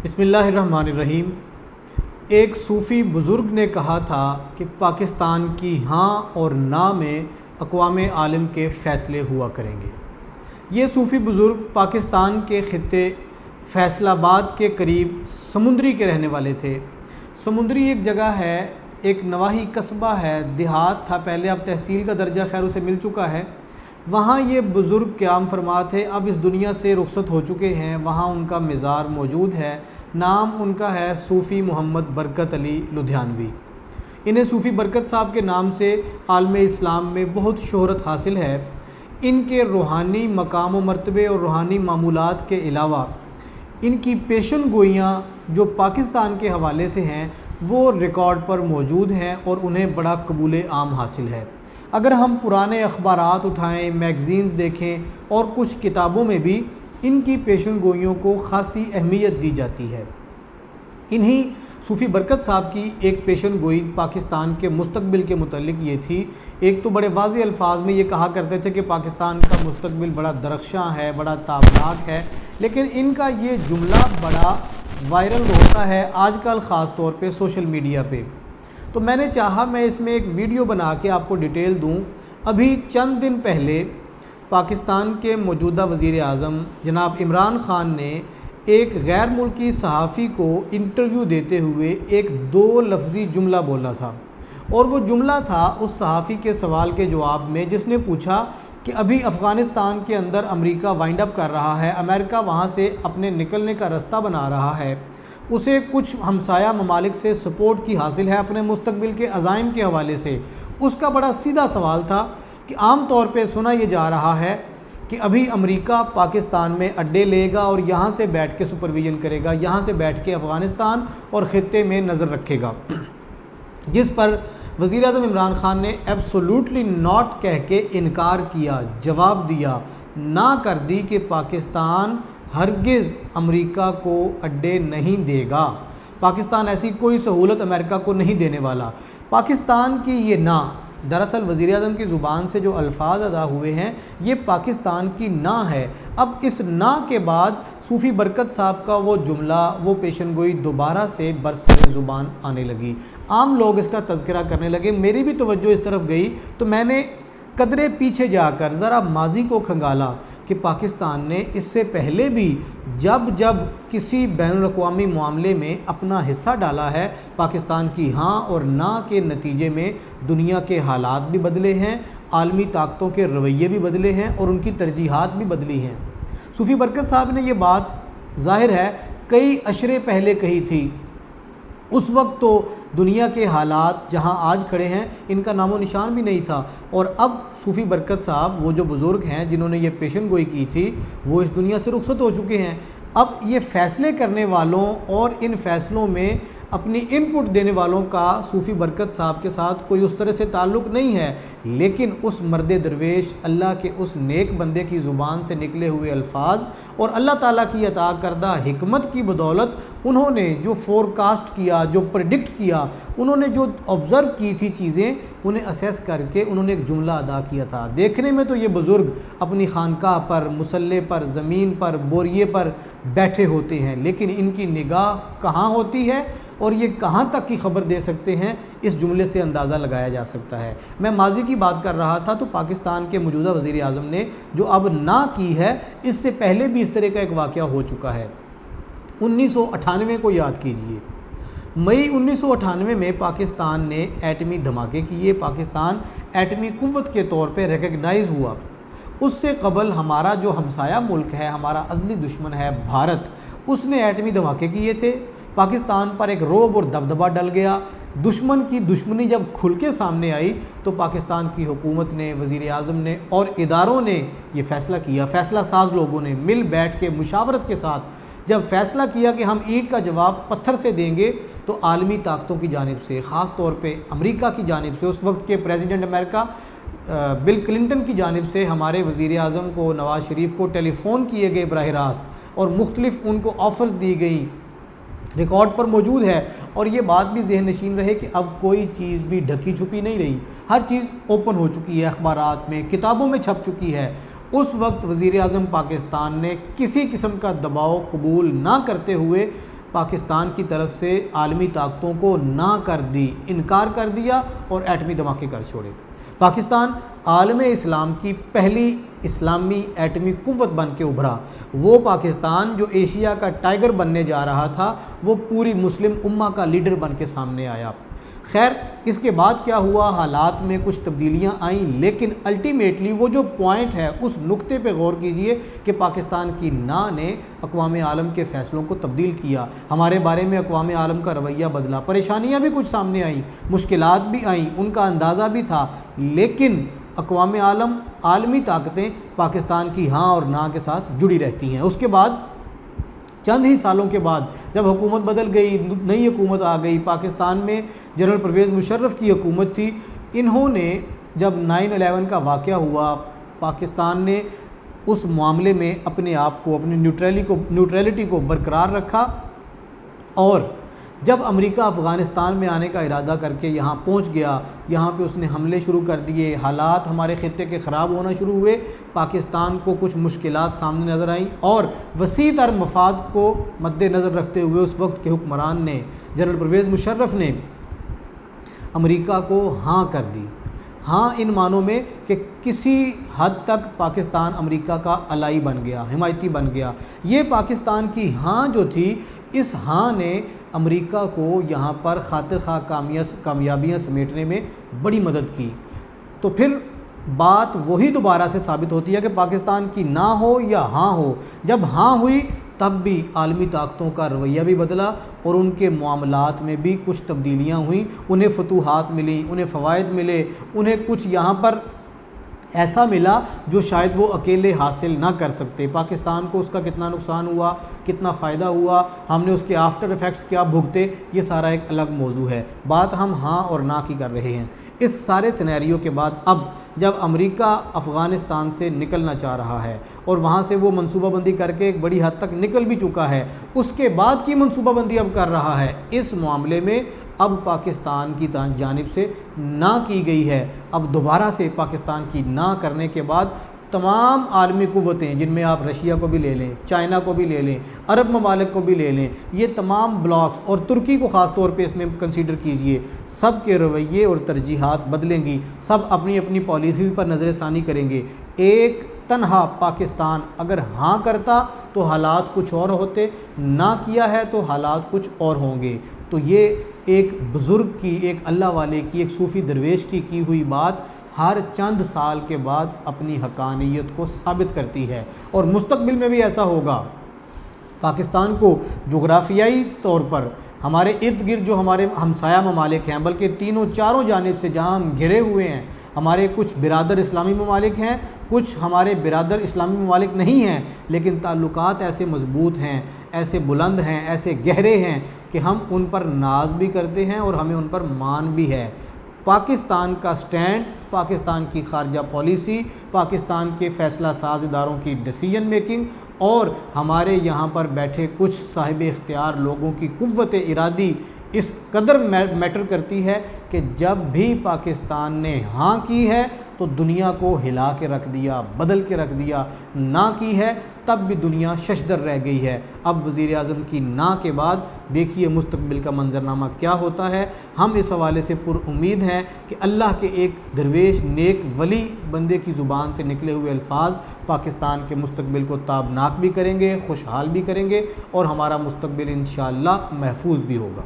بسم اللہ الرحمن الرحیم۔ ایک صوفی بزرگ نے کہا تھا کہ پاکستان کی ہاں اور نہ میں اقوام عالم کے فیصلے ہوا کریں گے۔ یہ صوفی بزرگ پاکستان کے خطے فیصل آباد کے قریب سمندری کے رہنے والے تھے۔ سمندری ایک جگہ ہے، ایک نواحی قصبہ ہے، دیہات تھا پہلے، اب تحصیل کا درجہ خیر اسے مل چکا ہے۔ وہاں یہ بزرگ قیام فرما تھے، اب اس دنیا سے رخصت ہو چکے ہیں۔ وہاں ان کا مزار موجود ہے، نام ان کا ہے صوفی محمد برکت علی لدھیانوی۔ انہیں صوفی برکت صاحب کے نام سے عالم اسلام میں بہت شہرت حاصل ہے۔ ان کے روحانی مقام و مرتبے اور روحانی معمولات کے علاوہ ان کی پیشن گوئیاں جو پاکستان کے حوالے سے ہیں وہ ریکارڈ پر موجود ہیں اور انہیں بڑا قبول عام حاصل ہے۔ اگر ہم پرانے اخبارات اٹھائیں، میگزینز دیکھیں اور کچھ کتابوں میں بھی ان کی پیشن گوئیوں کو خاصی اہمیت دی جاتی ہے۔ انہی صوفی برکت صاحب کی ایک پیشن گوئی پاکستان کے مستقبل کے متعلق یہ تھی۔ ایک تو بڑے واضح الفاظ میں یہ کہا کرتے تھے کہ پاکستان کا مستقبل بڑا درخشاں ہے، بڑا تابناک ہے، لیکن ان کا یہ جملہ بڑا وائرل ہوتا ہے آج کل، خاص طور پہ سوشل میڈیا پہ۔ تو میں نے چاہا میں اس میں ایک ویڈیو بنا کے آپ کو ڈیٹیل دوں۔ ابھی چند دن پہلے پاکستان کے موجودہ وزیر اعظم جناب عمران خان نے ایک غیر ملکی صحافی کو انٹرویو دیتے ہوئے ایک 2 لفظی جملہ بولا تھا، اور وہ جملہ تھا اس صحافی کے سوال کے جواب میں جس نے پوچھا کہ ابھی افغانستان کے اندر امریکہ وائنڈ اپ کر رہا ہے، امریکہ وہاں سے اپنے نکلنے کا رستہ بنا رہا ہے، اسے کچھ ہمسایہ ممالک سے سپورٹ کی حاصل ہے اپنے مستقبل کے عزائم کے حوالے سے۔ اس کا بڑا سیدھا سوال تھا کہ عام طور پہ سنا یہ جا رہا ہے کہ ابھی امریکہ پاکستان میں اڈے لے گا اور یہاں سے بیٹھ کے سپرویژن کرے گا، یہاں سے بیٹھ کے افغانستان اور خطے میں نظر رکھے گا، جس پر وزیر اعظم عمران خان نے ایبسولوٹلی ناٹ کہہ کے انکار کیا، جواب دیا، نہ کر دی کہ پاکستان ہرگز امریکہ کو اڈے نہیں دے گا، پاکستان ایسی کوئی سہولت امریکہ کو نہیں دینے والا۔ پاکستان کی یہ نہ، دراصل وزیر اعظم کی زبان سے جو الفاظ ادا ہوئے ہیں یہ پاکستان کی نہ ہے۔ اب اس نہ کے بعد صوفی برکت صاحب کا وہ جملہ، وہ پیشن گوئی دوبارہ سے برسر زبان آنے لگی، عام لوگ اس کا تذکرہ کرنے لگے۔ میری بھی توجہ اس طرف گئی تو میں نے قدرے پیچھے جا کر ذرا ماضی کو کھنگالا کہ پاکستان نے اس سے پہلے بھی جب کسی بین الاقوامی معاملے میں اپنا حصہ ڈالا ہے، پاکستان کی ہاں اور نہ کے نتیجے میں دنیا کے حالات بھی بدلے ہیں، عالمی طاقتوں کے رویے بھی بدلے ہیں اور ان کی ترجیحات بھی بدلی ہیں۔ صوفی برکت صاحب نے یہ بات ظاہر ہے کئی عشرے پہلے کہی تھی۔ اس وقت تو دنیا کے حالات جہاں آج کھڑے ہیں ان کا نام و نشان بھی نہیں تھا، اور اب صوفی برکت صاحب وہ جو بزرگ ہیں جنہوں نے یہ پیشن گوئی کی تھی وہ اس دنیا سے رخصت ہو چکے ہیں۔ اب یہ فیصلے کرنے والوں اور ان فیصلوں میں اپنی ان پٹ دینے والوں کا صوفی برکت صاحب کے ساتھ کوئی اس طرح سے تعلق نہیں ہے، لیکن اس مرد درویش اللہ کے اس نیک بندے کی زبان سے نکلے ہوئے الفاظ اور اللہ تعالیٰ کی عطا کردہ حکمت کی بدولت انہوں نے جو فور کاسٹ کیا، جو پریڈکٹ کیا، انہوں نے جو آبزرو کی تھی چیزیں، انہیں اسیس کر کے انہوں نے ایک جملہ ادا کیا تھا۔ دیکھنے میں تو یہ بزرگ اپنی خانقاہ پر، مصلے پر، زمین پر، بوریے پر بیٹھے ہوتے ہیں، لیکن ان کی نگاہ کہاں ہوتی ہے اور یہ کہاں تک کی خبر دے سکتے ہیں، اس جملے سے اندازہ لگایا جا سکتا ہے۔ میں ماضی کی بات کر رہا تھا تو پاکستان کے موجودہ وزیر اعظم نے جو اب نہ کی ہے، اس سے پہلے بھی اس طرح کا ایک واقعہ ہو چکا ہے۔ 1998 کو یاد کیجئے، مئی 1998 میں پاکستان نے ایٹمی دھماکے کیے، پاکستان ایٹمی قوت کے طور پہ ریکگنائز ہوا۔ اس سے قبل ہمارا جو ہمسایہ ملک ہے، ہمارا ازلی دشمن ہے بھارت، اس نے ایٹمی دھماکے کیے تھے، پاکستان پر ایک رعب اور دبدبہ ڈل گیا۔ دشمن کی دشمنی جب کھل کے سامنے آئی تو پاکستان کی حکومت نے، وزیر اعظم نے اور اداروں نے یہ فیصلہ کیا، فیصلہ ساز لوگوں نے مل بیٹھ کے مشاورت کے ساتھ جب فیصلہ کیا کہ ہم اینٹ کا جواب پتھر سے دیں گے، تو عالمی طاقتوں کی جانب سے، خاص طور پہ امریکہ کی جانب سے، اس وقت کے پریزیڈنٹ امریکہ بل کلنٹن کی جانب سے ہمارے وزیر اعظم کو، نواز شریف کو ٹیلی فون کیے گئے براہ راست اور مختلف ان کو آفرز دی گئیں، ریکارڈ پر موجود ہے۔ اور یہ بات بھی ذہن نشین رہے کہ اب کوئی چیز بھی ڈھکی چھپی نہیں رہی، ہر چیز اوپن ہو چکی ہے، اخبارات میں، کتابوں میں چھپ چکی ہے۔ اس وقت وزیر اعظم پاکستان نے کسی قسم کا دباؤ قبول نہ کرتے ہوئے پاکستان کی طرف سے عالمی طاقتوں کو نہ کر دی، انکار کر دیا اور ایٹمی دھماکے کر چھوڑے۔ پاکستان عالم اسلام کی پہلی اسلامی ایٹمی قوت بن کے ابھرا۔ وہ پاکستان جو ایشیا کا ٹائیگر بننے جا رہا تھا، وہ پوری مسلم امہ کا لیڈر بن کے سامنے آیا۔ خیر، اس کے بعد کیا ہوا، حالات میں کچھ تبدیلیاں آئیں، لیکن الٹیمیٹلی وہ جو پوائنٹ ہے اس نقطے پہ غور کیجئے کہ پاکستان کی نا نے اقوام عالم کے فیصلوں کو تبدیل کیا، ہمارے بارے میں اقوام عالم کا رویہ بدلا، پریشانیاں بھی کچھ سامنے آئیں، مشکلات بھی آئیں، ان کا اندازہ بھی تھا، لیکن اقوام عالم، عالمی طاقتیں پاکستان کی ہاں اور نا کے ساتھ جڑی رہتی ہیں۔ اس کے بعد چند ہی سالوں کے بعد جب حکومت بدل گئی، نئی حکومت آ گئی، پاکستان میں جنرل پرویز مشرف کی حکومت تھی، انہوں نے جب 9/11 کا واقعہ ہوا، پاکستان نے اس معاملے میں اپنے آپ کو، اپنی نیوٹریلٹی کو برقرار رکھا، اور جب امریکہ افغانستان میں آنے کا ارادہ کر کے یہاں پہنچ گیا، یہاں پہ اس نے حملے شروع کر دیے، حالات ہمارے خطے کے خراب ہونا شروع ہوئے، پاکستان کو کچھ مشکلات سامنے نظر آئیں، اور وسیع تر مفاد کو مد نظر رکھتے ہوئے اس وقت کے حکمران نے، جنرل پرویز مشرف نے امریکہ کو ہاں کر دی۔ ہاں ان معنوں میں کہ کسی حد تک پاکستان امریکہ کا الائی بن گیا، حمایتی بن گیا۔ یہ پاکستان کی ہاں جو تھی، اس ہاں نے امریکہ کو یہاں پر خاطر خواہ کامیابیاں سمیٹنے میں بڑی مدد کی۔ تو پھر بات وہی دوبارہ سے ثابت ہوتی ہے کہ پاکستان کی نہ ہو یا ہاں ہو، جب ہاں ہوئی تب بھی عالمی طاقتوں کا رویہ بھی بدلا اور ان کے معاملات میں بھی کچھ تبدیلیاں ہوئیں، انہیں فتوحات ملیں، انہیں فوائد ملے، انہیں کچھ یہاں پر ایسا ملا جو شاید وہ اکیلے حاصل نہ کر سکتے۔ پاکستان کو اس کا کتنا نقصان ہوا، کتنا فائدہ ہوا، ہم نے اس کے آفٹر ایفیکٹس کیا بھگتے، یہ سارا ایک الگ موضوع ہے۔ بات ہم ہاں اور نہ کی کر رہے ہیں۔ اس سارے سینیریو کے بعد اب جب امریکہ افغانستان سے نکلنا چاہ رہا ہے اور وہاں سے وہ منصوبہ بندی کر کے ایک بڑی حد تک نکل بھی چکا ہے، اس کے بعد کی منصوبہ بندی اب کر رہا ہے، اس معاملے میں اب پاکستان کی جانب سے نہ کی گئی ہے۔ اب دوبارہ سے پاکستان کی نہ کرنے کے بعد تمام عالمی قوتیں، جن میں آپ رشیا کو بھی لے لیں، چائنا کو بھی لے لیں، عرب ممالک کو بھی لے لیں، یہ تمام بلاکس، اور ترکی کو خاص طور پہ اس میں کنسیڈر کیجئے، سب کے رویے اور ترجیحات بدلیں گی، سب اپنی اپنی پالیسیز پر نظر ثانی کریں گے۔ ایک تنہا پاکستان اگر ہاں کرتا تو حالات کچھ اور ہوتے، نہ کیا ہے تو حالات کچھ اور ہوں گے۔ تو یہ ایک بزرگ کی، ایک اللہ والے کی، ایک صوفی درویش کی ہوئی بات ہر چند سال کے بعد اپنی حقانیت کو ثابت کرتی ہے، اور مستقبل میں بھی ایسا ہوگا۔ پاکستان کو جغرافیائی طور پر ہمارے ارد گرد جو ہمارے ہمسایہ ممالک ہیں، بلکہ تینوں چاروں جانب سے جہاں ہم گھرے ہوئے ہیں، ہمارے کچھ برادر اسلامی ممالک ہیں، کچھ ہمارے برادر اسلامی ممالک نہیں ہیں، لیکن تعلقات ایسے مضبوط ہیں، ایسے بلند ہیں، ایسے گہرے ہیں کہ ہم ان پر ناز بھی کرتے ہیں اور ہمیں ان پر مان بھی ہے۔ پاکستان کا سٹینڈ، پاکستان کی خارجہ پالیسی، پاکستان کے فیصلہ ساز اداروں کی ڈیسیجن میکنگ، اور ہمارے یہاں پر بیٹھے کچھ صاحب اختیار لوگوں کی قوت ارادی اس قدر میٹر کرتی ہے کہ جب بھی پاکستان نے ہاں کی ہے تو دنیا کو ہلا کے رکھ دیا، بدل کے رکھ دیا، نہ کی ہے تب بھی دنیا ششدر رہ گئی ہے۔ اب وزیر اعظم کی نہ کے بعد دیکھیے مستقبل کا منظرنامہ کیا ہوتا ہے۔ ہم اس حوالے سے پر امید ہیں کہ اللہ کے ایک درویش نیک ولی بندے کی زبان سے نکلے ہوئے الفاظ پاکستان کے مستقبل کو تابناک بھی کریں گے، خوشحال بھی کریں گے، اور ہمارا مستقبل انشاءاللہ محفوظ بھی ہوگا۔